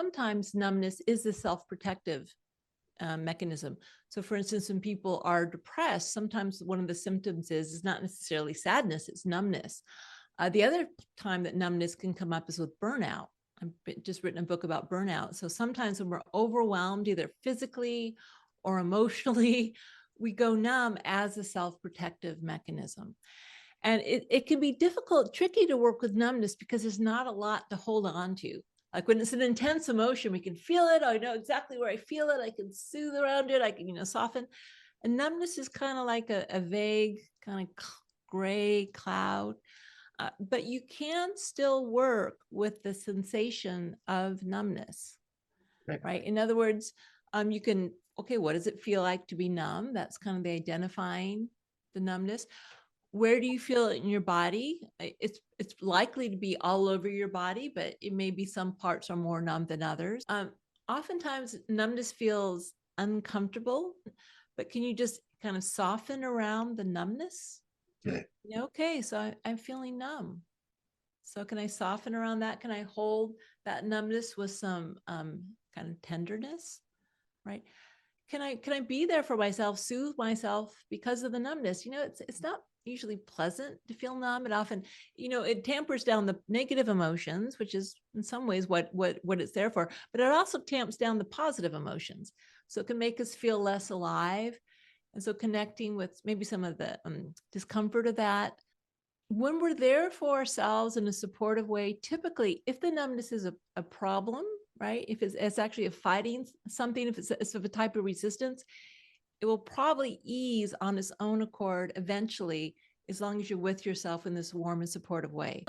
Sometimes numbness is a self-protective mechanism. So for instance, when people are depressed, sometimes one of the symptoms is not necessarily sadness, it's numbness. The other time that numbness can come up is with burnout. I've just written a book about burnout. So sometimes when we're overwhelmed, either physically or emotionally, we go numb as a self-protective mechanism. And it can be difficult, tricky to work with numbness because there's not a lot to hold on to. Like when it's an intense emotion, we can feel it. I know exactly where I feel it. I can soothe around it. I can, soften. And numbness is kind of like a vague kind of gray cloud. But you can still work with the sensation of numbness, right? In other words, you can, okay, what does it feel like to be numb? That's kind of the identifying the numbness. Where do you feel it in your body? It's likely to be all over your body, but it may be some parts are more numb than others. Oftentimes numbness feels uncomfortable, but can you just kind of soften around the numbness? Okay. Okay, so I'm feeling numb. So can I soften around that? Can I hold that numbness with some kind of tenderness, right? Can I be there for myself, soothe myself because of the numbness? It's not usually pleasant to feel numb. It often, it tampers down the negative emotions, which is in some ways what it's there for, but it also tamps down the positive emotions. So it can make us feel less alive. And so connecting with maybe some of the discomfort of that. When we're there for ourselves in a supportive way, typically, if the numbness is a problem, right? If it's actually a fighting something, if it's of a type of resistance, it will probably ease on its own accord eventually, as long as you're with yourself in this warm and supportive way.